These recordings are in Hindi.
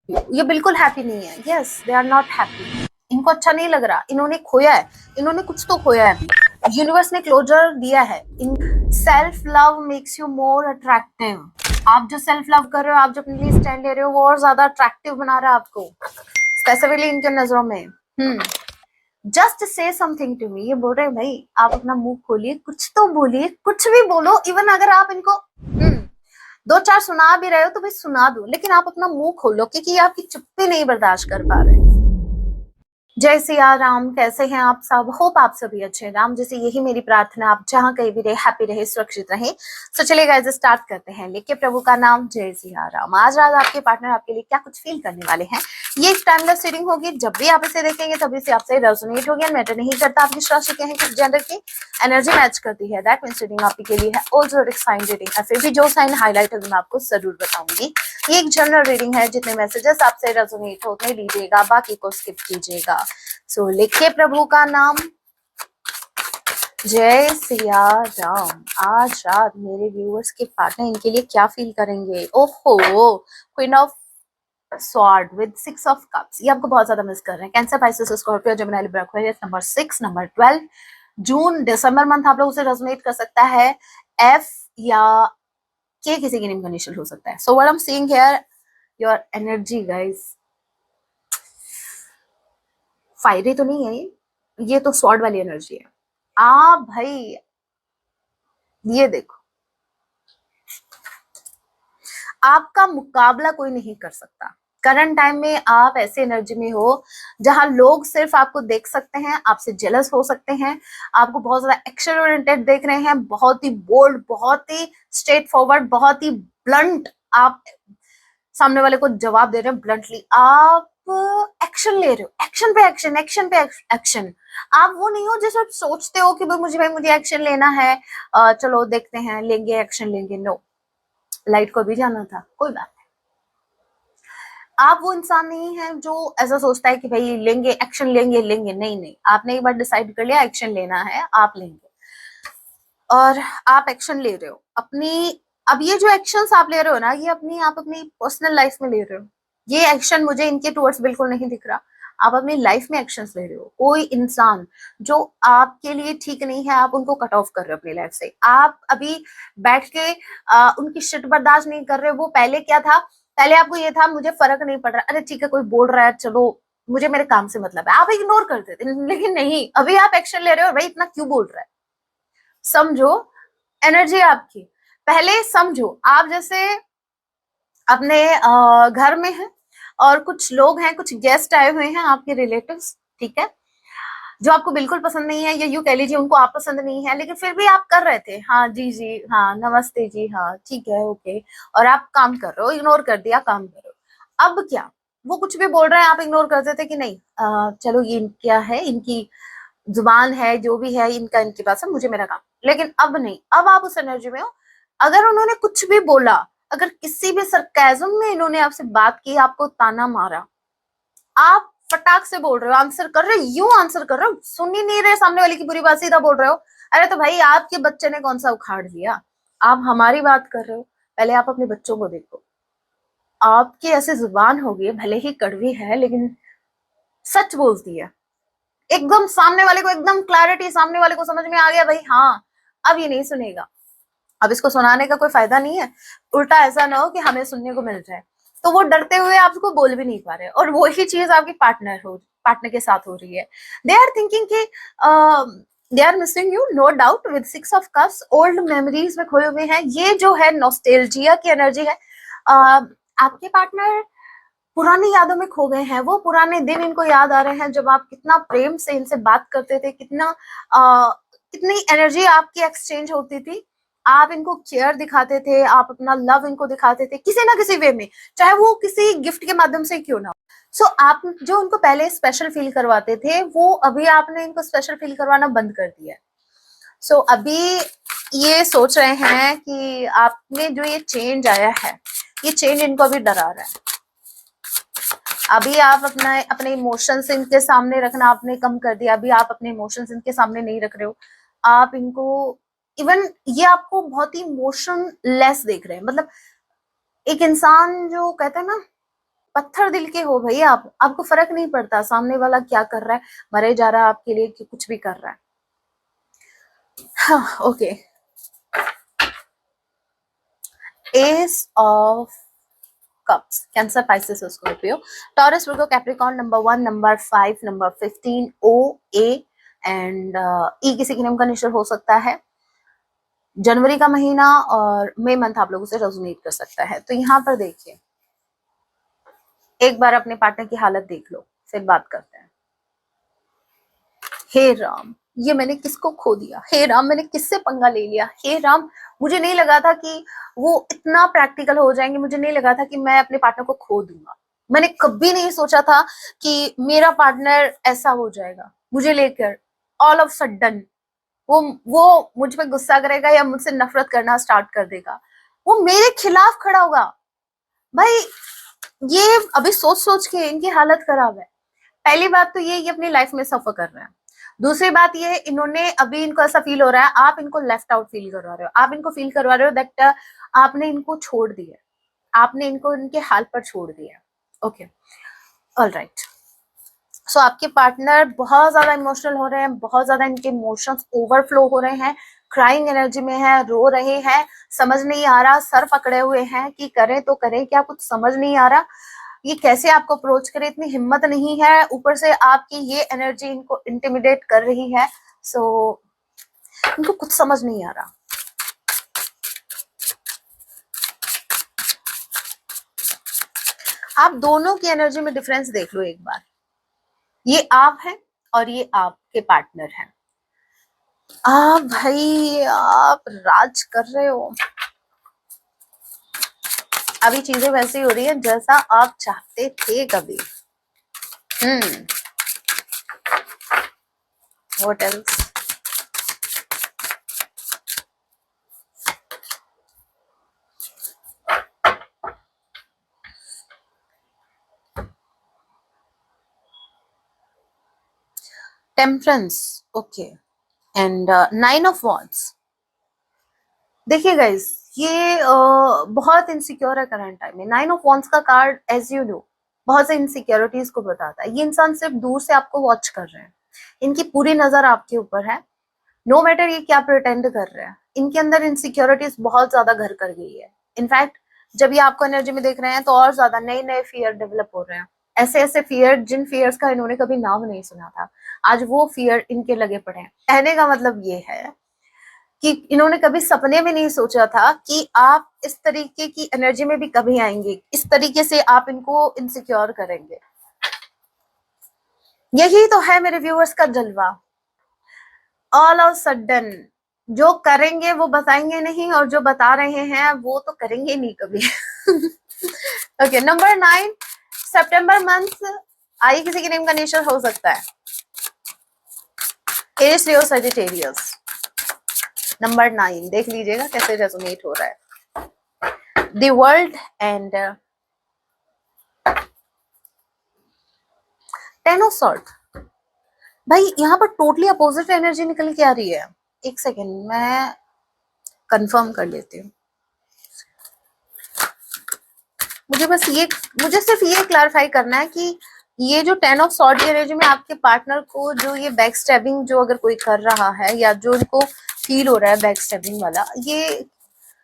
ये बिल्कुल हैप्पी नहीं है। Yes, they are not happy. इनको अच्छा नहीं लग रहा, इन्होंने खोया है, इन्होंने कुछ तो खोया है अभी। यूनिवर्स ने क्लोजर दिया है। In self love makes you more attractive. आप जो सेल्फ लव कर रहे हो, आप जो अपने लिए स्टैंड ले रहे हो, वो और ज्यादा अट्रैक्टिव बना रहा है आपको, स्पेसिफिकली इनके नजरों में। Just say something to me. ये बोल रहे हैं भाई आप अपना मुंह खोलिए, कुछ तो बोलिए, कुछ भी बोलो। इवन अगर आप इनको दो चार सुना भी रहे हो तो भाई सुना दो, लेकिन आप अपना मुंह खोलो, क्योंकि ये आपकी चुप्पी नहीं बर्दाश्त कर पा रहे। जय सिया राम, कैसे हैं आप सब? होप आप सभी अच्छे हैं। राम जैसे यही मेरी प्रार्थना, आप जहां कहीं भी रहे हैप्पी रहे, सुरक्षित रहे। तो चलिए गाइस स्टार्ट करते हैं, लेके प्रभु का नाम। जय सिया राम। आज रात आपके पार्टनर आपके लिए क्या कुछ फील करने वाले हैं। ये एक टाइमलेस रीडिंग होगी। जब भी आप इसे देखेंगे तभी से आपसे रेजोनेट होगी। मैटर नहीं करता आप किस राशि के हैं, किस जेंडर की एनर्जी मैच करती है, दैट मींस रीडिंग आपके लिए है। ऑल्सो साइन रीडिंग है, फिर भी जो साइन हाईलाइट है मैं आपको जरूर बताऊंगी। ये एक जनरल रीडिंग है, जितने मैसेजेस आपसे रेजोनेट हो उतने लीजिएगा, बाकी को स्किप कीजिएगा। सो लिखिए प्रभु का नाम। जय सिया राम। आज रात मेरे व्यूअर्स के पार्टनर इनके लिए क्या फील करेंगे? ओहो, queen of sword with 6 of cups. ये आपको बहुत ज्यादा मिस कर रहे हैं। Cancer, Pisces, Scorpio, Gemini, Libra, Aquarius. Number 6, number 12, जून दिसंबर मंथ आप लोगों से रेजोनेट कर सकता है। एफ या के किसी की नेम का इनिशियल हो सकता है। So what I am seeing here, your energy guys fiery तो नहीं है ये तो स्वॉर्ड वाली एनर्जी है। भाई ये देखो, आपका मुकाबला कोई नहीं कर सकता। करंट टाइम में आप ऐसे एनर्जी में हो जहां लोग सिर्फ आपको देख सकते हैं, आपसे जेलस हो सकते हैं, आपको बहुत ज्यादा एक्शन ओरिएंटेड देख रहे हैं, बहुत ही बोल्ड, बहुत ही स्ट्रेट फॉरवर्ड, बहुत ही ब्लंट आप सामने वाले को जवाब दे रहे हैं ब्लंटली। आप एक्शन ले रहे हो, एक्शन पे एक्शन, एक्शन पे एक्शन। आप वो नहीं हो जैसे आप सोचते हो कि भाई मुझे एक्शन लेना है, चलो देखते हैं, लेंगे एक्शन लेंगे। नो, लाइट को भी जाना था, कोई बात नहीं। आप वो इंसान नहीं है जो ऐसा सोचता है कि भाई लेंगे एक्शन, लेंगे लेंगे। नहीं नहीं, आपने एक बार डिसाइड कर लिया एक्शन लेना है, आप लेंगे और आप एक्शन ले रहे हो अपनी। अब ये जो एक्शंस आप ले रहे हो ना, ये आप अपनी पर्सनल लाइफ में ले रहे हो। ये एक्शन मुझे इनके टूवर्ड्स बिल्कुल नहीं दिख रहा। आप अपनी लाइफ में एक्शंस ले रहे हो। कोई इंसान जो आपके लिए ठीक नहीं है, आप उनको कट ऑफ कर रहे हो अपनी लाइफ से। आप अभी बैठ के उनकी शिट बर्दाश्त नहीं कर रहे हो। वो पहले क्या था, पहले आपको ये था मुझे फर्क नहीं पड़ रहा, अरे ठीक है कोई बोल रहा है चलो, मुझे मेरे काम से मतलब है, आप इग्नोर करते थे। लेकिन नहीं, अभी आप एक्शन ले रहे हो, भाई इतना क्यों बोल रहा है। समझो एनर्जी आपकी। पहले समझो, आप जैसे अपने घर में हैं और कुछ लोग हैं, कुछ गेस्ट आए हुए हैं आपके रिलेटिव्स, ठीक है, जो आपको बिल्कुल पसंद नहीं है, या यूं कह लीजिए उनको आप पसंद नहीं है, लेकिन फिर भी आप कर रहे थे, हाँ जी जी हाँ नमस्ते जी हाँ ठीक है ओके, और आप काम कर रहे हो, इग्नोर कर दिया, काम कर रहे हो। अब क्या, वो कुछ भी बोल रहे हैं, आप इग्नोर करते थे कि नहीं, चलो ये क्या है, इनकी जुबान है, जो भी है इनका, इनके पास है, मुझे मेरा काम। लेकिन अब नहीं, अब आप उस एनर्जी में हो। अगर उन्होंने कुछ भी बोला, अगर किसी भी सरकाजम में इन्होंने आपसे बात की, आपको ताना मारा, आप फटाक से बोल रहे हो, आंसर कर रहे हो, यूं आंसर कर रहे हो, सुन ही नहीं रहे सामने वाले की बुरी बात, सीधा बोल रहे हो, अरे तो भाई आपके बच्चे ने कौन सा उखाड़ दिया, आप हमारी बात कर रहे हो। पहले आप अपने बच्चों को देखो। आपकी ऐसे जुबान होगी, भले ही कड़वी है लेकिन सच बोलती है। एकदम सामने वाले को एकदम क्लैरिटी, सामने वाले को समझ में आ गया भाई, हाँ अब ये नहीं सुनेगा, अब इसको सुनाने का कोई फायदा नहीं है। उल्टा ऐसा ना हो कि हमें सुनने को मिल जाए, तो वो डरते हुए आपको बोल भी नहीं पा रहे। और वही चीज आपके पार्टनर के साथ हो रही है। दे आर थिंकिंग कि they are missing you, no doubt, with 6 of cups, old memories में खोए हुए हैं। ये जो है नॉस्टैल्जिया की एनर्जी है। आपके पार्टनर पुरानी यादों में खो गए हैं। वो पुराने दिन इनको याद आ रहे हैं, जब आप कितना प्रेम से इनसे बात करते थे, कितनी एनर्जी आपकी एक्सचेंज होती थी। आप इनको केयर दिखाते थे, आप अपना लव इनको दिखाते थे किसी ना किसी वे में, चाहे वो किसी गिफ्ट के माध्यम से क्यों ना हो। आप जो उनको पहले स्पेशल फील करवाते थे, वो अभी आपने इनको स्पेशल फील करवाना बंद कर दिया है। अभी ये सोच रहे हैं कि आप में जो ये चेंज आया है, ये चेंज इनको अभी डरा रहा है। अभी आप अपने इमोशंस इनके सामने रखना आपने कम कर दिया। अभी आप अपने इमोशंस इनके सामने नहीं रख रहे हो। आप इनको इवन, ये आपको बहुत ही इमोशन लेस देख रहे हैं। मतलब एक इंसान जो कहते हैं ना, पत्थर दिल के हो भाई आप, आपको फर्क नहीं पड़ता सामने वाला क्या कर रहा है, मरे जा रहा है आपके लिए कि कुछ भी कर रहा है। हाँ, okay. Ace of cups, Cancer, Pisces, Scorpio, Taurus, Virgo, Capricorn, number 1, number 5, number 15, O, A and E किसी के नेम का निश्चय हो सकता है। जनवरी का महीना और मई मंथ आप लोगों से रेजोनेट कर सकता है। तो यहाँ पर देखिए, एक बार अपने पार्टनर की हालत देख लो, फिर बात करते हैं। हे राम, ये मैंने किसको खो दिया, हे राम मैंने किससे पंगा ले लिया, हे राम मुझे नहीं लगा था कि वो इतना प्रैक्टिकल हो जाएंगे, मुझे नहीं लगा था कि मैं अपने पार्टनर को खो दूंगा, मैंने कभी नहीं सोचा था कि मेरा पार्टनर ऐसा हो जाएगा मुझे लेकर। ऑल ऑफ सडन वो मुझ पे गुस्सा करेगा या मुझसे नफरत करना स्टार्ट कर देगा, वो मेरे खिलाफ खड़ा होगा। भाई ये अभी सोच सोच के इनकी हालत खराब है। पहली बात तो ये अपनी लाइफ में सफर कर रहे हैं। दूसरी बात ये, इन्होंने अभी इनको ऐसा फील हो रहा है, आप इनको लेफ्ट आउट फील करवा रहे हो, आप इनको फील करवा रहे हो दैट आपने इनको छोड़ दिया, आपने इनको इनके हाल पर छोड़ दिया। Okay, alright. सो आपके पार्टनर बहुत ज्यादा इमोशनल हो रहे हैं, बहुत ज्यादा इनके इमोशंस ओवरफ्लो हो रहे हैं, क्राइंग एनर्जी में है, रो रहे हैं, समझ नहीं आ रहा, सर पकड़े हुए हैं कि करें तो करें क्या, कुछ समझ नहीं आ रहा, ये कैसे आपको अप्रोच करे, इतनी हिम्मत नहीं है, ऊपर से आपकी ये एनर्जी इनको इंटिमिडेट कर रही है। सो इनको कुछ समझ नहीं आ रहा। आप दोनों की एनर्जी में डिफरेंस देख लो एक बार, ये आप हैं और ये आपके पार्टनर हैं। आप भाई आप राज कर रहे हो, अभी चीजें वैसी हो रही है जैसा आप चाहते थे कभी। What else? Temperance, okay, and 9 of wands. देखिए गाइस, ये बहुत इनसिक्योर है करंट टाइम में। 9 ऑफ वॉन्ड्स का कार्ड एज यू नो बहुत से इनसिक्योरिटीज को बताता है। ये इंसान सिर्फ दूर से आपको वॉच कर रहे हैं, इनकी पूरी नजर आपके ऊपर है, नो मैटर ये क्या प्रिटेंड कर रहे हैं, इनके अंदर इनसिक्योरिटीज बहुत ज्यादा घर कर गई है। इनफैक्ट जब ये आपको एनर्जी में देख रहे हैं तो और ज्यादा नए नए फियर डेवलप हो रहे हैं, ऐसे ऐसे फियर जिन फियर्स का इन्होंने कभी नाम नहीं सुना था, आज वो फियर इनके लगे पड़े हैं। कहने का मतलब ये है कि इन्होंने कभी सपने में नहीं सोचा था कि आप इस तरीके की एनर्जी में भी कभी आएंगे, इस तरीके से आप इनको इनसिक्योर करेंगे। यही तो है मेरे व्यूअर्स का जलवा। ऑल ऑफ सडन जो करेंगे वो बताएंगे नहीं, और जो बता रहे हैं वो तो करेंगे नहीं कभी। ओके, नंबर 9, सितंबर मंथ, आई किसी के नेम का नेचर हो सकता है, एरियस, लियो, सजिटेरियस। नंबर 9 देख लीजिएगा कैसे रेजोनेट हो रहा है। The world and 10 of sword. भाई यहाँ पर टोटली अपोजिट एनर्जी निकल के आ रही है। एक सेकेंड मैं कंफर्म कर लेती हूँ। मुझे सिर्फ ये क्लैरिफाई करना है कि ये जो 10 ऑफ सॉर्ड की एनर्जी में आपके पार्टनर को जो ये बैक स्टैबिंग जो अगर कोई कर रहा है या जो इनको फील हो रहा है बैक स्टैबिंग वाला, ये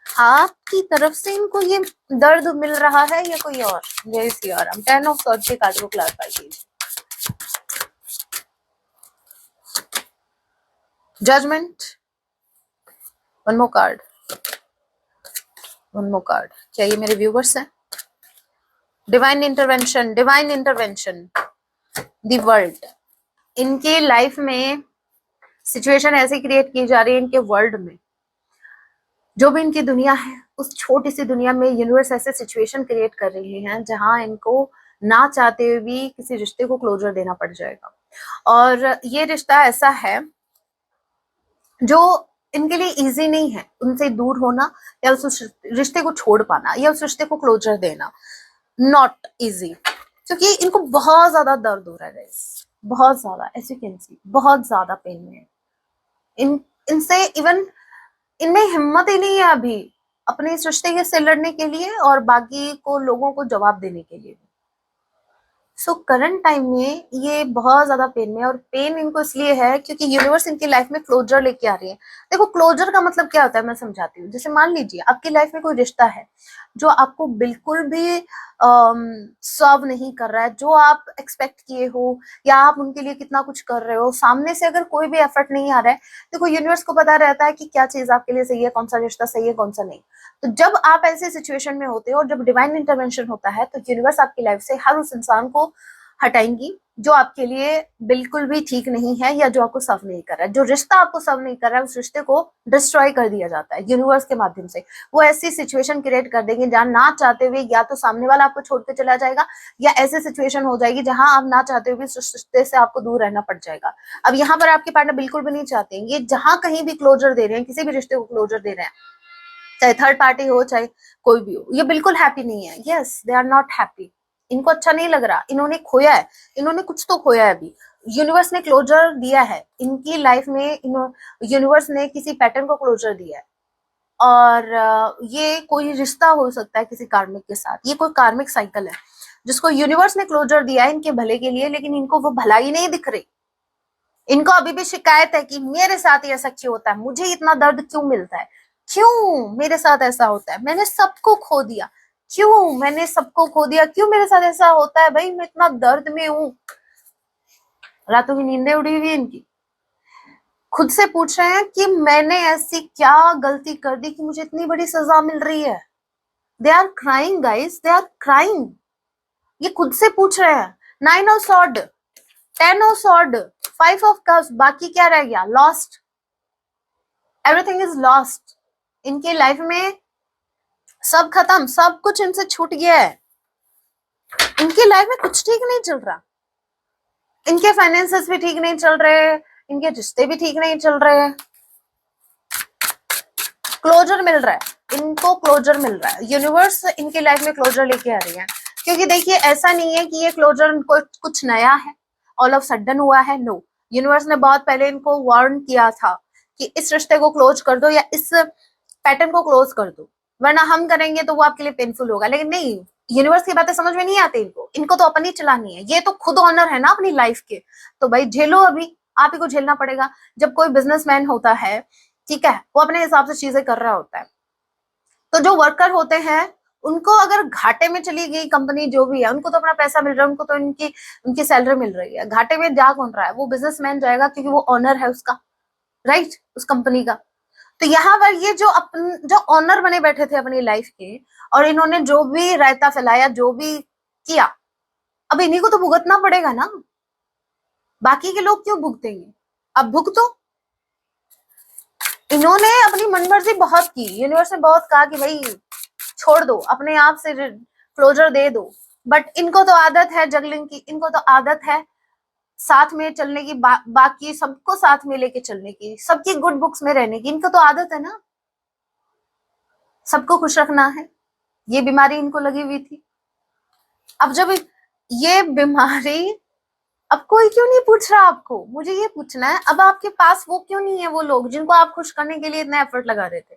आपकी तरफ से इनको ये दर्द मिल रहा है या कोई और? जय श्री राम। 10 ऑफ सॉर्ड के कार्ड को क्लैरिफाई कीजिए। Judgement, one more card, one more card. क्या ये मेरे व्यूवर्स हैं? Divine intervention, divine intervention, the world. इनके लाइफ में सिचुएशन ऐसी क्रिएट की जा रही है, इनके वर्ल्ड में जो भी इनकी दुनिया है, उस छोटी सी दुनिया में यूनिवर्स ऐसे सिचुएशन क्रिएट कर रही है जहां इनको ना चाहते हुए भी किसी रिश्ते को क्लोजर देना पड़ जाएगा। और ये रिश्ता ऐसा है जो इनके लिए इजी नहीं है, उनसे दूर होना या उस रिश्ते को छोड़ पाना या उस रिश्ते को क्लोजर देना, नॉट इजी, क्योंकि इनको बहुत ज्यादा दर्द हो रहा है गाइस, बहुत ज्यादा, एज यू कैन सी बहुत ज्यादा पेन में है। इनसे इवन इनमें हिम्मत ही नहीं है अभी अपने इस रिश्ते से लड़ने के लिए और बाकी को लोगों को जवाब देने के लिए। सो करंट टाइम में ये बहुत ज्यादा पेन में है, और पेन इनको इसलिए है क्योंकि यूनिवर्स इनकी लाइफ में क्लोजर लेके आ रही है। देखो क्लोजर का मतलब क्या होता है मैं समझाती हूँ। जैसे मान लीजिए आपकी लाइफ में कोई रिश्ता है जो आपको बिल्कुल भी सर्व नहीं कर रहा है, जो आप एक्सपेक्ट किए हो, या आप उनके लिए कितना कुछ कर रहे हो, सामने से अगर कोई भी एफर्ट नहीं आ रहा है। देखो यूनिवर्स को पता रहता है कि क्या चीज आपके लिए सही है, कौन सा रिश्ता सही है, कौन सा नहीं। तो जब आप ऐसे सिचुएशन में होते हो और जब डिवाइन इंटरवेंशन होता है, तो यूनिवर्स आपकी लाइफ से हर उस इंसान को हटाएंगी जो आपके लिए बिल्कुल भी ठीक नहीं है, या जो आपको सर्व नहीं कर रहा है। जो रिश्ता आपको सर्व नहीं कर रहा है, उस रिश्ते को डिस्ट्रॉय कर दिया जाता है यूनिवर्स के माध्यम से। वो ऐसी सिचुएशन क्रिएट कर देंगे जहां ना चाहते हुए या तो सामने वाला आपको छोड़ के चला जाएगा, या ऐसी सिचुएशन हो जाएगी जहां आप ना चाहते हुए उस रिश्ते से आपको दूर रहना पड़ जाएगा। अब यहाँ पर आपके पार्टनर बिल्कुल भी नहीं चाहते हैं, ये जहां कहीं भी क्लोजर दे रहे हैं, किसी भी रिश्ते को क्लोजर दे रहे हैं, चाहे थर्ड पार्टी हो चाहे कोई भी हो, ये बिल्कुल हैप्पी नहीं है। Yes, they are not happy. इनको अच्छा नहीं लग रहा, इन्होंने खोया है, इन्होंने कुछ तो खोया है अभी। यूनिवर्स ने क्लोजर दिया है इनकी लाइफ में, यूनिवर्स ने किसी पैटर्न को क्लोजर दिया है। और ये कोई रिश्ता हो सकता है किसी कार्मिक के साथ, ये कोई कार्मिक साइकिल है जिसको यूनिवर्स ने क्लोजर दिया है इनके भले के लिए, लेकिन इनको वो भलाई नहीं दिख रही। इनको अभी भी शिकायत है कि मेरे साथ ही ऐसा क्यों होता है, मुझे इतना दर्द क्यों मिलता है, क्यों मेरे साथ ऐसा होता है, मैंने सबको खो दिया, क्यों मैंने सबको खो दिया, क्यों मेरे साथ ऐसा होता है, भाई मैं इतना दर्द में हूं। रातों की नींदें उड़ी हुई है इनकी। खुद से पूछ रहे हैं कि मैंने ऐसी क्या गलती कर दी कि मुझे इतनी बड़ी सजा मिल रही है। They are crying guys, they are crying. ये खुद से पूछ रहे हैं। 9 of sword, 10 of sword, 5 of cups, बाकी क्या रह गया? Lost, everything is lost. इनके लाइफ में सब खत्म, सब कुछ इनसे छूट गया है। इनकी लाइफ में कुछ ठीक नहीं चल रहा, इनके फाइनेंसेस भी ठीक नहीं चल रहे, इनके रिश्ते भी ठीक नहीं चल रहे। क्लोजर मिल रहा है इनको, क्लोजर मिल रहा है। यूनिवर्स इनकी लाइफ में क्लोजर लेके आ रही है, क्योंकि देखिए ऐसा नहीं है कि ये क्लोजर इनको कुछ नया है, ऑल ऑफ सडन हुआ है। नो, यूनिवर्स ने बहुत पहले इनको वार्न किया था कि इस रिश्ते को क्लोज कर दो, या इस पैटर्न को क्लोज कर दो, वरना हम करेंगे तो वो आपके लिए पेनफुल होगा। लेकिन नहीं, यूनिवर्स की बातें समझ में नहीं आती इनको, इनको तो अपनी चलानी है। ये तो खुद ऑनर है ना अपनी लाइफ के, तो भाई झेलो, अभी आप ही को झेलना पड़ेगा। जब कोई बिजनेसमैन होता है, ठीक है, वो अपने हिसाब से चीजें कर रहा होता है, तो जो वर्कर होते हैं उनको अगर घाटे में चली गई कंपनी, जो भी है, उनको तो अपना पैसा मिल रहा है, उनको तो उनकी उनकी सैलरी मिल रही है। घाटे में जा कौन रहा है? वो बिजनेसमैन जाएगा, क्योंकि वो ऑनर है उसका, राइट, उस कंपनी का। तो यहाँ पर ये जो ऑनर बने बैठे थे अपनी लाइफ के, और इन्होंने जो भी रायता फैलाया, जो भी किया, अब इन्हीं को तो भुगतना पड़ेगा ना। बाकी के लोग क्यों भुगतेंगे? अब भुगतो। इन्होंने अपनी मनमर्जी बहुत की, यूनिवर्स ने बहुत कहा कि भाई छोड़ दो, अपने आप से क्लोजर दे दो, बट इनको तो आदत है जगलिंग की, इनको तो आदत है साथ में चलने की, बाकी सबको साथ में लेके चलने की, सबकी गुड बुक्स में रहने की, इनको तो आदत है ना, सबको खुश रखना है। ये बीमारी इनको लगी हुई थी। अब जब ये बीमारी, अब कोई क्यों नहीं पूछ रहा आपको? मुझे ये पूछना है, अब आपके पास वो क्यों नहीं है, वो लोग जिनको आप खुश करने के लिए इतना एफर्ट लगा रहे थे,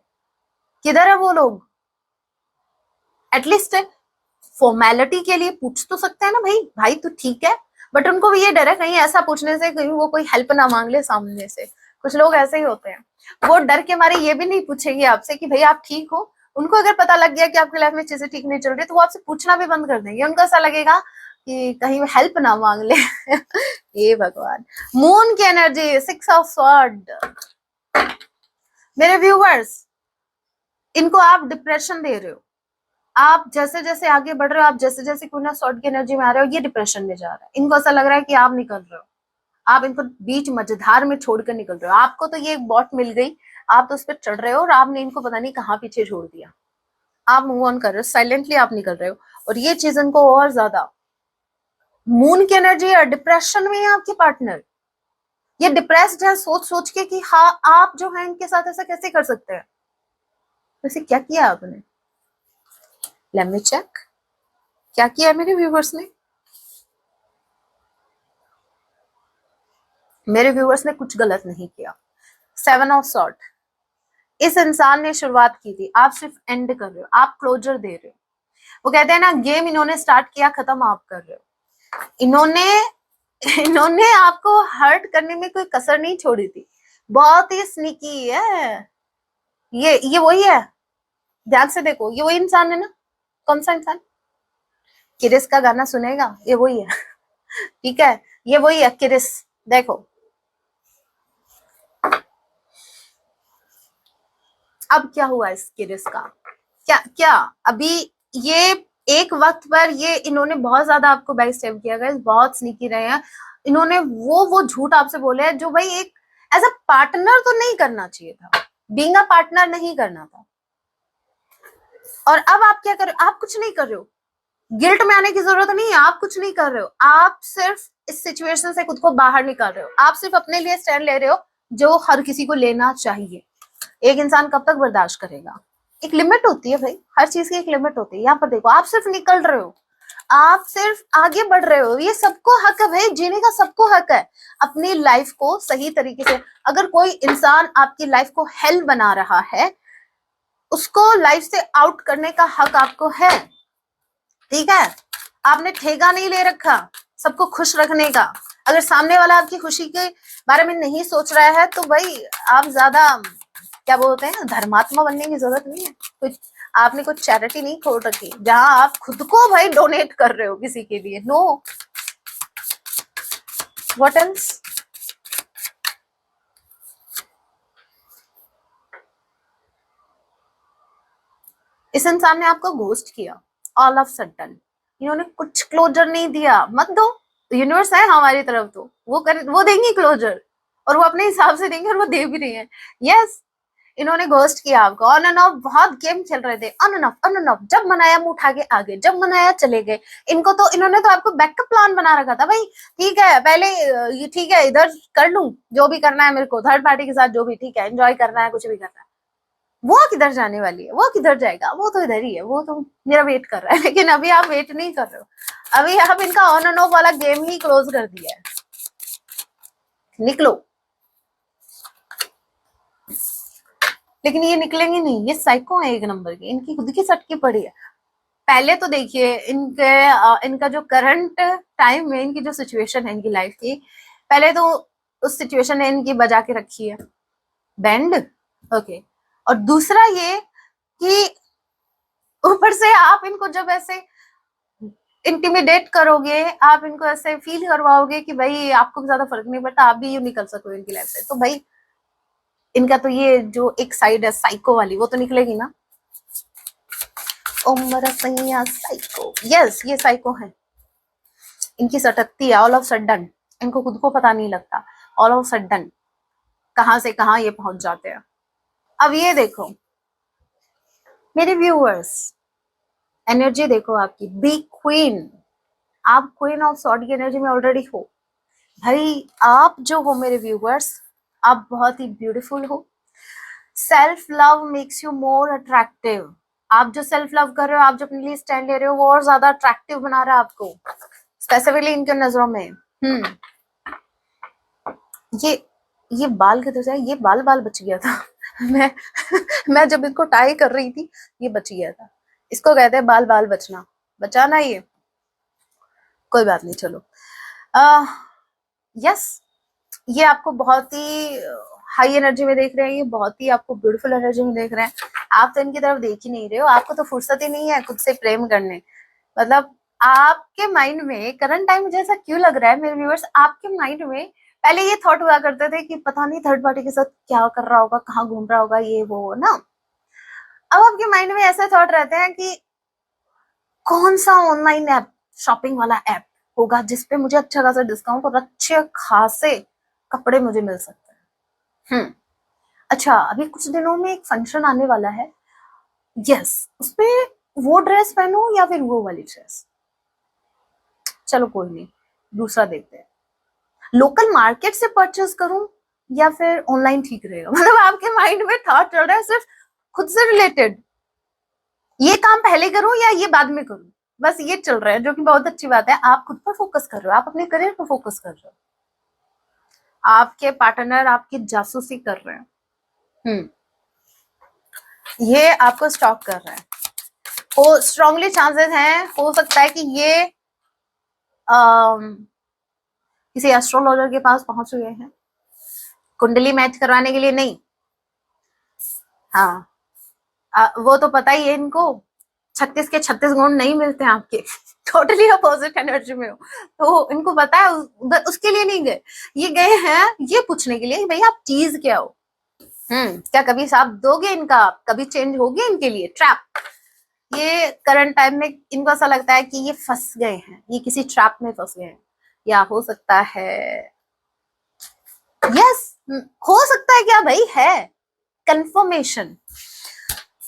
किधर है वो लोग? एटलीस्ट फॉर्मेलिटी के लिए पूछ तो सकते हैं ना, भाई भाई तू ठीक है। बट उनको भी ये डर है कहीं ऐसा पूछने से कहीं वो कोई हेल्प ना मांग ले सामने से। कुछ लोग ऐसे ही होते हैं, वो डर के मारे ये भी नहीं पूछेंगे आपसे कि भाई आप ठीक हो। उनको अगर पता लग गया कि आपकी लाइफ में चीजें ठीक नहीं चल रही, तो वो आपसे पूछना भी बंद कर देंगे। उनको ऐसा लगेगा कि कहीं हेल्प ना मांग ले। ये भगवान, मून की एनर्जी, 6 ऑफ स्वॉर्ड। मेरे व्यूवर्स, इनको आप डिप्रेशन दे रहे हो। आप जैसे जैसे आगे बढ़ रहे हो, आप जैसे जैसे क्वीन ऑफ सॉर्ड की एनर्जी में आ रहे हो, ये डिप्रेशन में जा रहा है। इनको ऐसा लग रहा है कि आप निकल रहे हो, आप इनको बीच मझधार में छोड़कर निकल रहे हो। आपको तो ये एक बॉट मिल गई, आप तो उस पर चढ़ रहे हो, और आपने इनको पता नहीं कहाँ पीछे छोड़ दिया। आप मूव ऑन कर रहे हो, साइलेंटली आप निकल रहे हो, और ये चीज इनको और ज्यादा, मून की एनर्जी है, डिप्रेशन में है आपके पार्टनर। ये डिप्रेस्ड है सोच सोच के कि हाँ आप जो है इनके साथ ऐसा कैसे कर सकते हैं। वैसे क्या किया आपने? लेट मी चेक, क्या किया मेरे व्यूवर्स ने? मेरे व्यूवर्स ने कुछ गलत नहीं किया। 7 ऑफ सॉर्ड, इस इंसान ने शुरुआत की थी, आप सिर्फ एंड कर रहे हो, आप क्लोजर दे रहे हो। वो कहते हैं ना, गेम इन्होंने स्टार्ट किया, खत्म आप कर रहे हो। इन्होंने इन्होंने आपको हर्ट करने में कोई कसर नहीं छोड़ी थी। बहुत ही स्नीकी है। ये वही है, ध्यान से देखो, ये वही इंसान है ना। कौन सा इंसान? किरिस का गाना सुनेगा, ये वही है। ठीक है, ये वही है किरिस। देखो अब क्या हुआ इस किरिस का, क्या क्या अभी ये एक वक्त पर ये इन्होंने बहुत ज्यादा आपको बैक स्टेप किया गया, बहुत स्नीकी रहे हैं। इन्होंने वो झूठ आपसे बोले हैं जो भाई एक एज अ पार्टनर तो नहीं करना चाहिए था, बीइंग अ पार्टनर नहीं करना था। और अब आप क्या कर रहे हो? आप कुछ नहीं कर रहे हो, गिल्ट में आने की जरूरत नहीं है, आप कुछ नहीं कर रहे हो, आप सिर्फ इस सिचुएशन से खुद को बाहर निकाल रहे हो, आप सिर्फ अपने लिए स्टैंड ले रहे हो जो हर किसी को लेना चाहिए। एक इंसान कब तक बर्दाश्त करेगा? एक लिमिट होती है भाई, हर चीज की एक लिमिट होती है। यहाँ पर देखो, आप सिर्फ निकल रहे हो, आप सिर्फ आगे बढ़ रहे हो, ये सबको हक है भाई, जीने का सबको हक है अपनी लाइफ को सही तरीके से। अगर कोई इंसान आपकी लाइफ को हेल बना रहा है, उसको लाइफ से आउट करने का हक आपको है, ठीक है। आपने ठेका नहीं ले रखा सबको खुश रखने का। अगर सामने वाला आपकी खुशी के बारे में नहीं सोच रहा है तो भाई आप ज्यादा क्या बोलते हैं, धर्मात्मा बनने की जरूरत नहीं है। कुछ आपने कुछ चैरिटी नहीं खोल रखी जहां आप खुद को भाई डोनेट कर रहे हो किसी के लिए। No, what else? इस इंसान ने आपको घोस्ट किया ऑल ऑफ सडन। इन्होंने कुछ क्लोजर नहीं दिया, मत दो, यूनिवर्स है हमारी तरफ तो वो देंगे क्लोजर, और वो अपने हिसाब से देंगे, और वो दे भी रही है। यस, इन्होंने घोस्ट किया आपको, ऑन एंड ऑफ बहुत गेम खेल रहे थे, ऑन एंड ऑफ, जब मनाया मुंह उठा के आगे, जब मनाया चले गए। इन्होंने तो आपको बैकअप प्लान बना रखा था भाई। ठीक है, पहले ये ठीक है, इधर कर लूं जो भी करना है मेरे को, थर्ड पार्टी के साथ जो भी, ठीक है, एंजॉय करना है, कुछ भी करना है। वो किधर जाने वाली है, वो किधर जाएगा, वो तो इधर ही है, वो तो मेरा वेट कर रहा है। लेकिन अभी आप वेट नहीं कर रहे हो, अभी आप इनका ऑन एंड ऑफ वाला गेम ही क्लोज कर दिया है। निकलो। लेकिन ये निकलेंगे नहीं, ये साइको है एक नंबर की, इनकी खुद की सटकी पड़ी है। पहले तो देखिए इनका जो करंट टाइम में इनकी जो सिचुएशन है इनकी लाइफ की, पहले तो उस सिचुएशन ने इनकी बजा के रखी है बैंड। ओके, और दूसरा ये कि ऊपर से आप इनको जब ऐसे इंटिमिडेट करोगे, आप इनको ऐसे फील करवाओगे कि भाई आपको भी ज्यादा फर्क नहीं पड़ता, आप भी यूं निकल सको इनकी लाइफ से, तो भाई इनका तो ये जो एक साइड है साइको वाली, वो तो निकलेगी ना। ओमरा सैया साइको, यस ये साइको है। इनकी सटकती है ऑल ऑफ सडन, इनको खुद को पता नहीं लगता, ऑल ऑफ सडन कहां से कहां ये पहुंच जाते हैं। अब ये देखो मेरे व्यूअर्स, एनर्जी देखो आपकी, बी क्वीन। आप क्वीन ऑफ सॉर्ड की एनर्जी में ऑलरेडी हो भाई। आप जो हो मेरे व्यूअर्स, आप बहुत ही ब्यूटीफुल हो। Self love makes you more attractive. आप जो सेल्फ लव कर रहे हो, आप जो अपने लिए स्टैंड ले रहे हो, वो और ज्यादा अट्रैक्टिव बना रहा है आपको, स्पेसिफिकली इनके नजरों में। ये ये बाल किधर जाए, ये बाल बाल बच गया था। मैं मैं जब इसको टाई कर रही थी, ये बच गया था। इसको कहते हैं बाल बाल बचना, बचाना। ये कोई बात नहीं, चलो। यस, ये आपको बहुत ही हाई एनर्जी में देख रहे हैं, ये बहुत ही आपको ब्यूटीफुल एनर्जी में देख रहे हैं। आप तो इनकी तरफ देख ही नहीं रहे हो, आपको तो फुर्सत ही नहीं है खुद से प्रेम करने। मतलब आपके माइंड में करंट टाइम मुझे ऐसा क्यों लग रहा है मेरे व्यूअर्स, आपके माइंड में पहले ये थॉट हुआ करते थे कि पता नहीं थर्ड पार्टी के साथ क्या कर रहा होगा, कहाँ घूम रहा होगा, ये वो ना। अब आपके माइंड में ऐसे थॉट रहते हैं कि कौन सा ऑनलाइन ऐप, शॉपिंग वाला ऐप होगा जिसपे मुझे अच्छा खासा डिस्काउंट और अच्छे खासे कपड़े मुझे मिल सकते हैं। अच्छा, अभी कुछ दिनों में एक फंक्शन आने वाला है, यस, उसपे वो ड्रेस पहनूं या फिर वो वाली ड्रेस। चलो कोई नहीं, दूसरा देखते हैं। लोकल मार्केट से परचेस करूं या फिर ऑनलाइन ठीक रहेगा। मतलब आपके माइंड में थॉट चल रहा है सिर्फ खुद से रिलेटेड, ये काम पहले करूं या ये बाद में करूं, बस ये चल रहा है, जो कि बहुत अच्छी बात है। आप खुद पर फोकस कर रहे हो, आप अपने करियर पर फोकस कर रहे हो। आपके पार्टनर आपकी जासूसी कर रहे हैं, ये आपको स्टॉक कर रहा है। हो स्ट्रांगली चांसेस हैं, हो सकता है कि ये किसी एस्ट्रोलॉजर के पास पहुंच गए हैं कुंडली मैच करवाने के लिए? नहीं। हाँ, वो तो पता ही है इनको, 36 के 36 गुण नहीं मिलते हैं आपके। टोटली अपोजिट एनर्जी में हो, तो इनको पता है उसके लिए नहीं गए। ये गए हैं ये पूछने के लिए भाई आप चीज क्या हो। क्या कभी साथ दोगे इनका? कभी चेंज होगी इनके लिए ट्रैप? ये करंट टाइम में इनको ऐसा लगता है कि ये फंस गए हैं, ये किसी ट्रैप में फंस गए हैं। या हो सकता है, यस, हो सकता है क्या भाई, है कंफर्मेशन।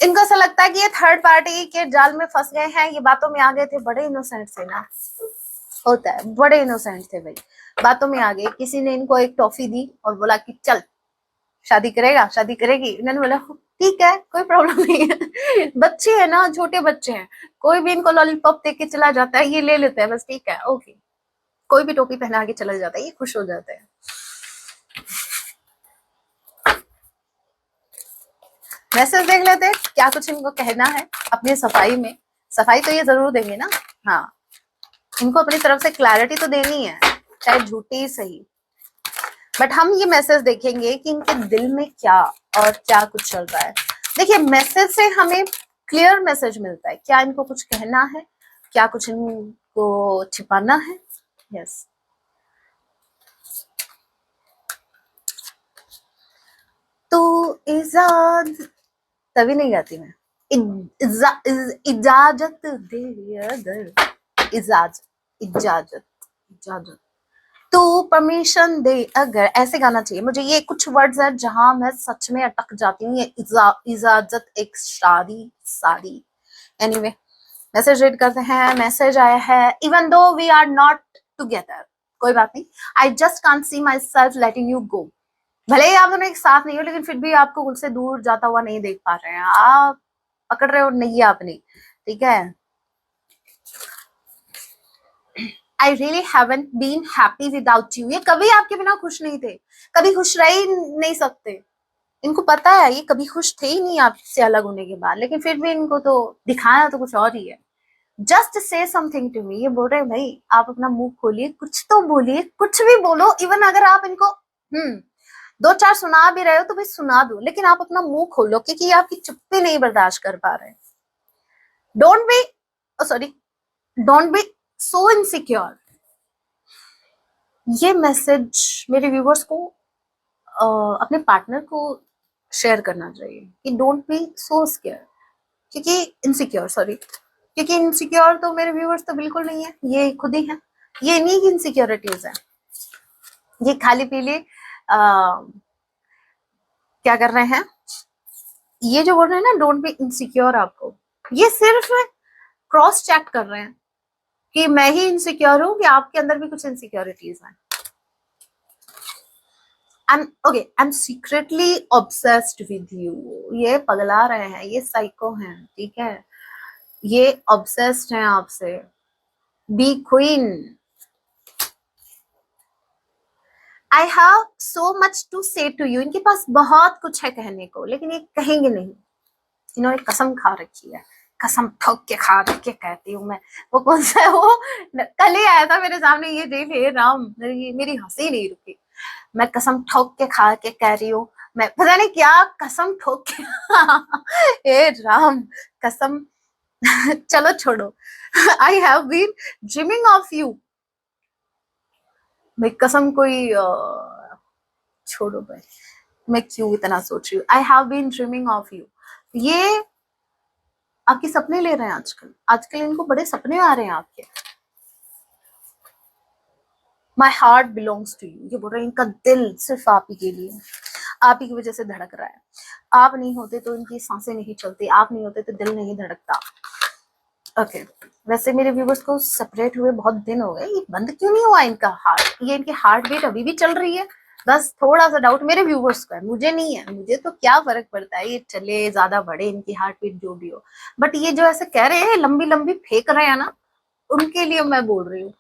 इनको ऐसा लगता है कि ये थर्ड पार्टी के जाल में फंस गए हैं, ये बातों में आ गए थे, बड़े इनोसेंट थे ना, होता है बड़े इनोसेंट थे भाई, बातों में आ गए। किसी ने इनको एक टॉफी दी और बोला कि चल शादी करेगा, शादी करेगी, इन्होंने बोला ठीक है कोई प्रॉब्लम नहीं है। बच्चे हैं ना, छोटे बच्चे हैं, कोई भी इनको लॉलीपॉप दे के चला जाता है, ये ले लेते हैं बस, ठीक है ओके। कोई भी टोपी पहना के चला जाता है, ये खुश हो जाते हैं। मैसेज देख लेते हैं क्या कुछ इनको कहना है अपनी सफाई में। सफाई तो ये जरूर देंगे ना, हाँ, इनको अपनी तरफ से क्लैरिटी तो देनी है, चाहे झूठी सही। बट हम ये मैसेज देखेंगे कि इनके दिल में क्या और क्या कुछ चल रहा है। देखिए मैसेज से हमें क्लियर मैसेज मिलता है, क्या इनको कुछ कहना है, क्या कुछ इनको छिपाना है। यस, तो तभी नहीं गाती मैं। इजाजत दे अगर, इजाजत, इजाजत, इजाजत, तो परमिशन दे अगर, ऐसे गाना चाहिए मुझे। ये कुछ वर्ड्स है जहां मैं सच में अटक जाती हूँ। ये इजाजत एक शादी शादी। एनीवे मैसेज रीड करते हैं। मैसेज आया है, even though we are not together, कोई बात नहीं, I just can't see my self letting you go. भले ही आप दोनों एक साथ नहीं हो, लेकिन फिर भी आपको उनसे दूर जाता हुआ नहीं देख पा रहे हैं, आप पकड़ रहे हो नहीं अपनी, ठीक है। I really haven't been happy without you, ये कभी आपके बिना खुश नहीं थे, कभी खुश रह ही नहीं सकते। इनको पता है ये कभी खुश थे ही नहीं आपसे अलग होने के बाद, लेकिन फिर भी इनको तो दिखाना तो कुछ और ही है। Just say something to me, ये बोल रहे हैं भाई आप अपना मुंह खोलिए, कुछ तो बोलिए, कुछ भी बोलो। इवन अगर आप इनको दो चार सुना भी रहे हो तो भाई सुना दो, लेकिन आप अपना मुंह खोलो, क्योंकि आपकी चुप्पी नहीं बर्दाश्त कर पा रहे। Don't be, sorry, don't be so insecure. ये मैसेज मेरे व्यूवर्स को अपने पार्टनर को शेयर करना चाहिए कि डोंट बी सो स्केयर, क्योंकि इनसिक्योर, सॉरी, क्योंकि इनसिक्योर तो मेरे व्यूवर्स तो बिल्कुल नहीं है, ये खुद ही है। ये इन्हीं की इनसिक्योरिटीज है। ये खाली पीली क्या कर रहे हैं, ये जो बोल रहे हैं ना डोंट बी इनसिक्योर, आपको ये सिर्फ क्रॉस चेक कर रहे हैं कि मैं ही इनसिक्योर हूं कि आपके अंदर भी कुछ इनसिक्योरिटीज हैं। I'm secretly obsessed with you, ये पगला रहे हैं, ये साइको हैं, ठीक है, ये ऑब्सेस्ड हैं आपसे। Be queen, I have so much to say to you, इनके पास बहुत कुछ है कहने को, लेकिन ये कहेंगे नहीं। इन्होंने कसम खा रखी है, कसम ठोक के खा रख के कहती हूँ मैं। वो कौन सा है वो, कल ही आया था मेरे सामने ये देख, हे राम, मेरी हंसी नहीं रुकी। मैं कसम ठोक के खा के कह रही हूँ, मैं पता नहीं क्या कसम ठोक के हे राम, कसम चलो छोड़ो। I have been dreaming of you, मैं कसम कोई छोड़ो भाई, मैं क्यों इतना सोच रही हूँ। I have been dreaming of you, ये आपके सपने ले रहे हैं आजकल, आजकल इनको बड़े सपने आ रहे हैं आपके। My heart belongs to you, ये बोल रहे हैं इनका दिल सिर्फ आप ही के लिए, आप ही की वजह से धड़क रहा है। आप नहीं होते तो इनकी सांसें नहीं चलती, आप नहीं होते तो दिल नहीं धड़कता। ओके वैसे मेरे व्यूवर्स को सेपरेट हुए बहुत दिन हो गए, ये बंद क्यों नहीं हुआ इनका हार्ट, ये इनकी हार्ट बीट अभी भी चल रही है। बस थोड़ा सा डाउट मेरे व्यूवर्स को है, मुझे नहीं है, मुझे तो क्या फर्क पड़ता है, ये चले ज्यादा बड़े, इनकी हार्ट बीट जो भी हो। बट ये जो ऐसे कह रहे हैं लंबी लंबी फेंक रहे हैं ना, उनके लिए मैं बोल रही हूँ,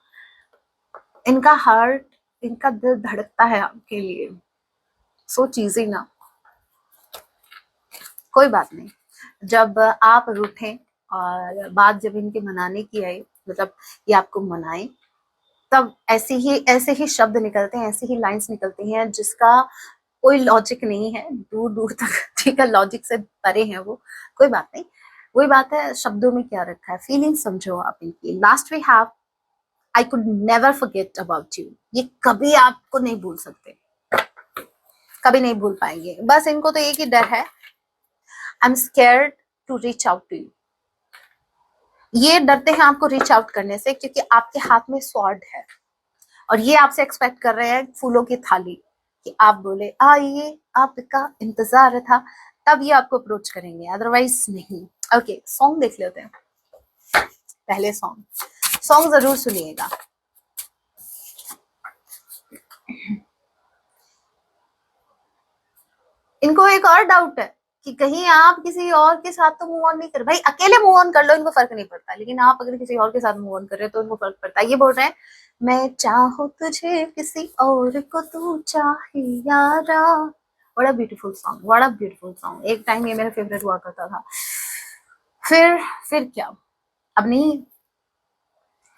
इनका हार्ट, इनका दिल धड़कता है आपके लिए। सो चीजें ना, कोई बात नहीं, जब आप रूठे और बात जब इनके मनाने की आई, मतलब ये आपको मनाए, तब ऐसे ही शब्द निकलते हैं, ऐसी ही लाइंस निकलती हैं जिसका कोई लॉजिक नहीं है दूर दूर तक। ठीक है, लॉजिक से परे है वो, कोई बात नहीं। वही बात है, शब्दों में क्या रखा है, फीलिंग समझो आप इनकी। Last we have I could never forget about you. ये कभी आपको नहीं भूल सकते, कभी नहीं भूल पाएंगे। बस इनको तो एक ही डर है, I am scared to reach out to you. ये डरते हैं आपको रीच आउट करने से, क्योंकि आपके हाथ में स्वॉर्ड है और ये आपसे एक्सपेक्ट कर रहे हैं फूलों की थाली, कि आप बोले आइए आपका इंतजार था, तब ये आपको अप्रोच करेंगे, अदरवाइज नहीं। ओके, सॉन्ग देख लेते हैं। पहले सॉन्ग जरूर सुनिएगा। इनको एक और डाउट है कि कहीं आप किसी और के साथ तो मूव ऑन नहीं कर, भाई अकेले मूव ऑन कर लो, इनको फर्क नहीं पड़ता, लेकिन आप अगर किसी और के साथ मूव ऑन कर रहे हो तो इनको फर्क पड़ता है। ये बोल रहे हैं मैं चाहूं तुझे किसी और को तू चाहे यारा। बड़ा ब्यूटीफुल सॉन्ग, बड़ा ब्यूटीफुल सॉन्ग। एक टाइम ये मेरा फेवरेट हुआ करता था। फिर क्या, अब नहीं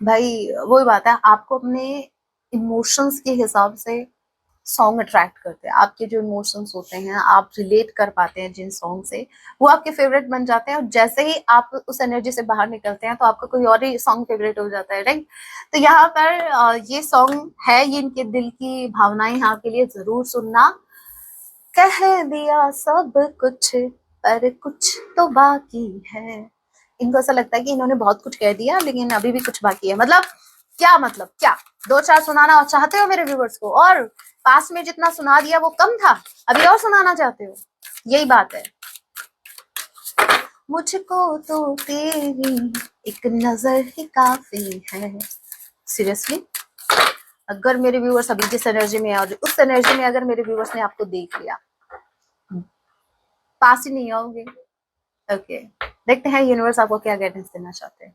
भाई। वही बात है, आपको अपने इमोशंस के हिसाब से सॉन्ग अट्रैक्ट करते हैं। आपके जो इमोशंस होते हैं, आप रिलेट कर पाते हैं जिन सॉन्ग से, वो आपके फेवरेट बन जाते हैं। और जैसे ही आप उस एनर्जी से बाहर निकलते हैं तो आपका कोई और ही सॉन्ग फेवरेट हो जाता है, राइट। तो यहाँ पर ये सॉन्ग है, ये इनके दिल की भावनाएं हैं, आपके लिए जरूर सुनना। कह दिया सब कुछ पर कुछ तो बाकी है। इनको ऐसा लगता है कि इन्होंने बहुत कुछ कह दिया लेकिन अभी भी कुछ बाकी है। मतलब क्या दो चार सुनाना चाहते हो मेरे व्यूवर्स को, और पास में जितना सुना दिया वो कम था, अभी और सुनाना चाहते हो, यही बात है। मुझको तो तेरी एक नजर ही काफी है। सीरियसली, अगर मेरे व्यूवर्स अभी जिस एनर्जी में है और उस एनर्जी में अगर मेरे व्यूवर्स ने आपको देख लिया, पास ही नहीं आओगे। ओके, देखते हैं यूनिवर्स आपको क्या गाइडेंस देना चाहते हैं।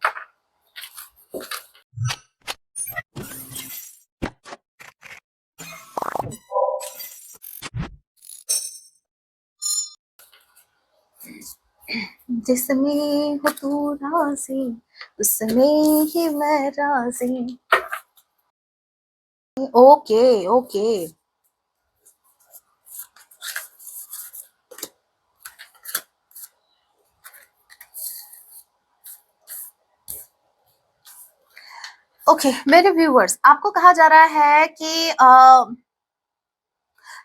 जिसमें हो तू राजी उसमें ही मैं राजी। ओके ओके, ओके मेरे व्यूअर्स, आपको कहा जा रहा है कि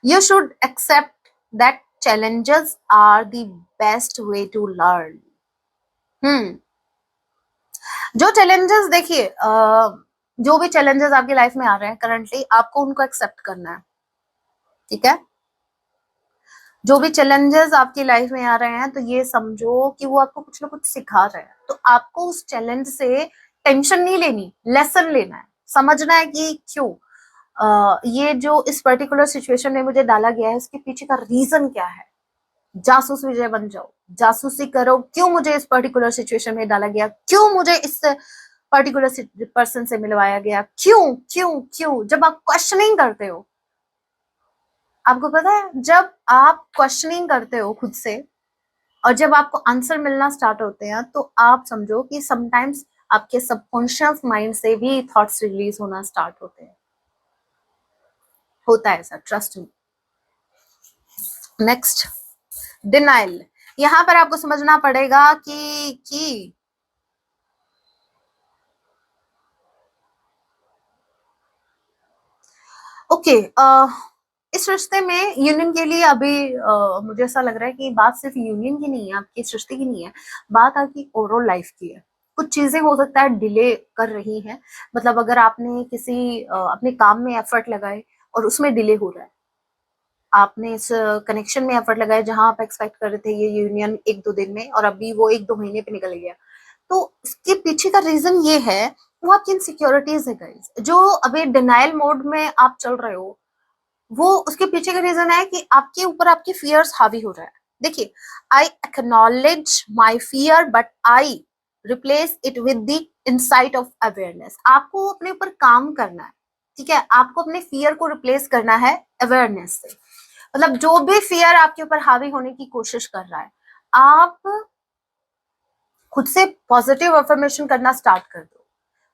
you should accept that challenges are the best way to learn। जो चैलेंजेस देखिए, जो भी चैलेंजेस आपकी लाइफ में आ रहे हैं करंटली, आपको उनको एक्सेप्ट करना है, ठीक है। जो भी चैलेंजेस आपकी लाइफ में आ रहे हैं तो ये समझो कि वो आपको कुछ ना कुछ सिखा रहे हैं। तो आपको उस चैलेंज से टेंशन नहीं लेनी, लेसन लेना है, समझना है कि क्यों ये जो इस पर्टिकुलर सिचुएशन में मुझे डाला गया है, इसके पीछे का रीजन क्या है। जासूस विजय बन जाओ, जासूसी करो, क्यों मुझे इस पर्टिकुलर सिचुएशन में डाला गया, क्यों मुझे इस पर्टिकुलर पर्सन से मिलवाया गया, क्यों क्यों क्यों। जब आप क्वेश्चनिंग करते हो, आपको पता है जब आप क्वेश्चनिंग करते हो खुद से और जब आपको आंसर मिलना स्टार्ट होते हैं, तो आप समझो कि समटाइम्स आपके सबकॉन्शियस माइंड से भी थॉट्स रिलीज होना स्टार्ट होते हैं। होता है ऐसा, ट्रस्ट मी। Next, denial. यहां पर आपको समझना पड़ेगा कि ओके, इस रिश्ते में यूनियन के लिए अभी मुझे ऐसा लग रहा है कि बात सिर्फ यूनियन की नहीं है, आपकी इस रिश्ते की नहीं है, बात आपकी ओवरऑल लाइफ की है। कुछ चीजें हो सकता है डिले कर रही हैं, मतलब अगर आपने किसी अपने काम में एफर्ट लगाए और उसमें डिले हो रहा है, आपने इस कनेक्शन में एफर्ट लगाया जहां आप एक्सपेक्ट कर रहे थे ये यूनियन एक दो दिन में, और अभी वो एक दो महीने पे निकल गया, तो इसके पीछे का रीजन ये है, वो आपकी इनसिक्योरिटीज है गाइस। जो अभी डिनाइल मोड में आप चल रहे हो, वो उसके पीछे का रीजन है कि आपके ऊपर आपके फियर्स हावी हो रहा है। देखिए, I acknowledge my fear but I replace it with the insight of awareness. आपको अपने ऊपर काम करना है, ठीक है, आपको अपने फियर को रिप्लेस करना है अवेयरनेस से। मतलब जो भी फियर आपके ऊपर हावी होने की कोशिश कर रहा है, आप खुद से पॉजिटिव अफर्मेशन करना स्टार्ट कर दो।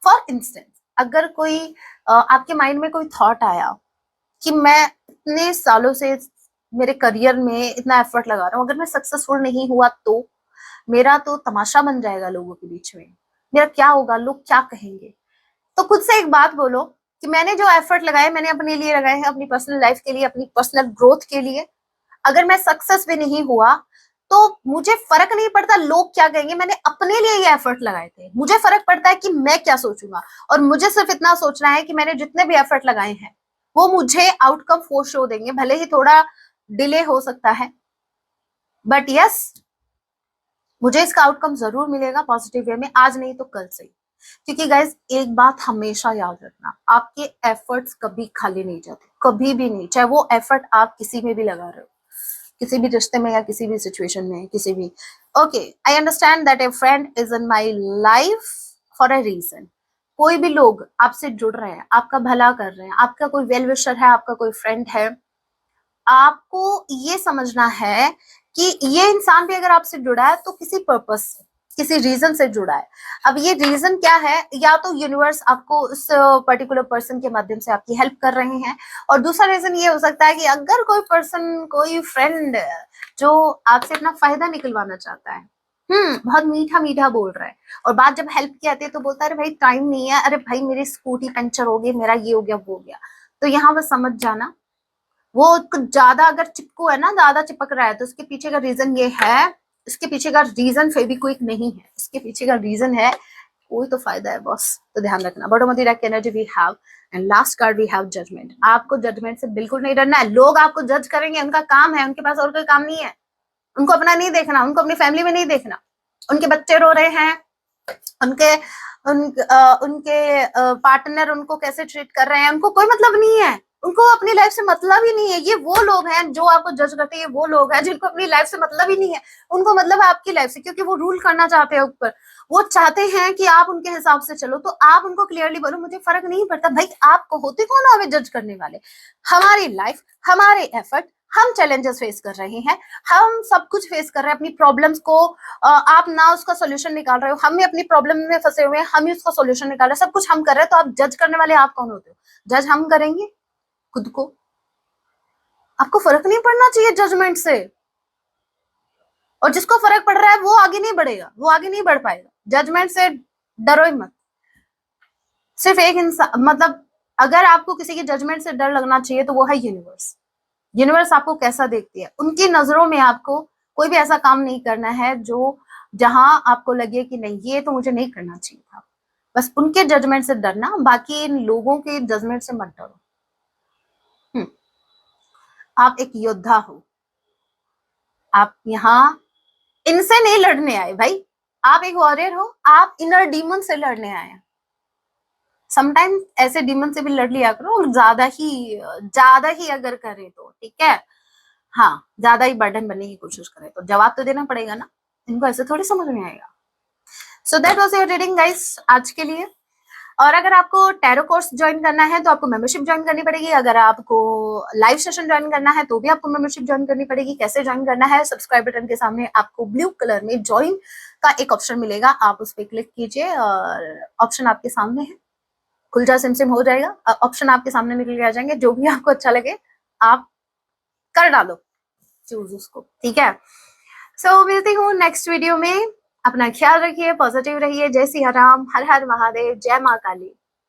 फॉर इंस्टेंस, अगर कोई आपके माइंड में कोई थॉट आया कि मैं इतने सालों से मेरे करियर में इतना एफर्ट लगा रहा हूँ, अगर मैं सक्सेसफुल नहीं हुआ तो मेरा तो तमाशा बन जाएगा लोगों के बीच में, मेरा क्या होगा, लोग क्या कहेंगे। तो खुद से एक बात बोलो कि मैंने जो एफर्ट लगाए मैंने अपने लिए लगाए हैं, अपनी पर्सनल लाइफ के लिए, अपनी पर्सनल ग्रोथ के लिए। अगर मैं सक्सेस भी नहीं हुआ तो मुझे फर्क नहीं पड़ता लोग क्या कहेंगे, मैंने अपने लिए ये एफर्ट लगाए थे। मुझे फर्क पड़ता है कि मैं क्या सोचूंगा, और मुझे सिर्फ इतना सोचना है कि मैंने जितने भी एफर्ट लगाए हैं वो मुझे आउटकम फॉर शो देंगे, भले ही थोड़ा डिले हो सकता है, बट यस मुझे इसका आउटकम जरूर मिलेगा पॉजिटिव वे में, आज नहीं तो कल से। क्योंकि गाइज एक बात हमेशा याद रखना, आपके एफर्ट्स कभी खाली नहीं जाते, कभी भी नहीं, चाहे वो एफर्ट आप किसी में भी लगा रहे हो, किसी भी रिश्ते में या किसी भी सिचुएशन में, किसी भी। Okay, I understand that a friend is in my life for a reason. कोई भी लोग आपसे जुड़ रहे हैं, आपका भला कर रहे हैं, आपका कोई वेल विशर है, आपका कोई फ्रेंड है, आपको ये समझना है कि ये इंसान भी अगर आपसे जुड़ा है तो किसी पर्पस से, किसी रीजन से जुड़ा है। अब ये रीजन क्या है, या तो यूनिवर्स आपको उस पर्टिकुलर पर्सन के माध्यम से आपकी हेल्प कर रहे हैं, और दूसरा रीजन ये हो सकता है कि अगर कोई पर्सन, कोई फ्रेंड जो आपसे अपना फायदा निकलवाना चाहता है, बहुत मीठा मीठा बोल रहा है, और बात जब हेल्प की आती है तो बोलता है अरे भाई टाइम नहीं है, अरे भाई मेरी स्कूटी पंचर हो गई, मेरा ये हो गया वो हो गया। तो यहाँ बस समझ जाना, वो कुछ ज्यादा अगर चिपकू है ना, ज्यादा चिपक रहा है, तो उसके पीछे का रीजन ये है, इसके पीछे का रीजन फेविक्विक नहीं है, इसके पीछे का रीजन है कोई तो फायदा है बॉस। तो ध्यान रखना। Bottom of the deck energy we have, and last card we have judgement. आपको जजमेंट से बिल्कुल नहीं डरना है। लोग आपको जज करेंगे, उनका काम है, उनके पास और कोई काम नहीं है। उनको अपना नहीं देखना, उनको अपनी फैमिली में नहीं देखना। उनके बच्चे रो रहे हैं, उनके उनके पार्टनर उनको कैसे ट्रीट कर रहे हैं, उनको कोई मतलब नहीं है। उनको अपनी लाइफ से मतलब ही नहीं है। ये वो लोग हैं जो आपको जज करते हैं, वो लोग हैं जिनको अपनी लाइफ से मतलब ही नहीं है। उनको मतलब है आपकी लाइफ से, क्योंकि वो रूल करना चाहते हैं ऊपर। वो चाहते हैं कि आप उनके हिसाब से चलो। तो आप उनको क्लियरली बोलो मुझे फर्क नहीं पड़ता भाई, आपको होते कौन हो हमें जज करने वाले। हमारी लाइफ, हमारे एफर्ट, हम चैलेंजेस फेस कर रहे हैं, हम सब कुछ फेस कर रहे हैं, अपनी प्रॉब्लम्स को आप ना उसका सोल्यूशन निकाल रहे हो, हम ही अपनी प्रॉब्लम में फंसे हुए हैं, हम ही उसका सोल्यूशन निकाल रहे हैं, सब कुछ हम कर रहे हैं। तो आप जज करने वाले आप कौन होते हो? जज हम करेंगे खुद को। आपको फर्क नहीं पड़ना चाहिए जजमेंट से, और जिसको फर्क पड़ रहा है वो आगे नहीं बढ़ेगा, वो आगे नहीं बढ़ पाएगा। जजमेंट से डरो ही मत। सिर्फ एक इंसान, मतलब अगर आपको किसी के जजमेंट से डर लगना चाहिए तो वो है यूनिवर्स। यूनिवर्स आपको कैसा देखती है, उनकी नजरों में आपको कोई भी ऐसा काम नहीं करना है जो जहां आपको लगे कि नहीं ये तो मुझे नहीं करना चाहिए था। बस उनके जजमेंट से डरना, बाकी इन लोगों के जजमेंट से मत डरो। आप एक योद्धा हो। आप यहाँ इनसे नहीं लड़ने आए भाई, आप एक वॉरियर हो। आप इनर डीमन से लड़ने आए हैं। समटाइम ऐसे डीमन से भी लड़ लिया करो, ज्यादा ही अगर करे तो ठीक है। हाँ, ज्यादा ही बर्डन बनने की कोशिश करे तो जवाब तो देना पड़ेगा ना, इनको ऐसे थोड़ी समझ में आएगा। So that was your reading guys आज के लिए। और अगर आपको टैरो कोर्स ज्वाइन करना है तो आपको मेंबरशिप ज्वाइन करनी पड़ेगी। अगर आपको लाइव सेशन ज्वाइन करना है तो भी आपको मेंबरशिप ज्वाइन करनी पड़ेगी। कैसे ज्वाइन करना है, सब्सक्राइब बटन के सामने आपको ब्लू कलर में ज्वाइन का एक ऑप्शन मिलेगा, आप उस पर क्लिक कीजिए और ऑप्शन आपके सामने है। खुल जा सिम सिम हो जाएगा, ऑप्शन आपके सामने निकल के आ जाएंगे। जो भी आपको अच्छा लगे आप कर डालो, चूज उसको, ठीक है। सो मिलती हूँ नेक्स्ट वीडियो में। अपना ख्याल रखिए, पॉजिटिव रहिए। जय सिया राम, हर हर महादेव, जय माँ काली।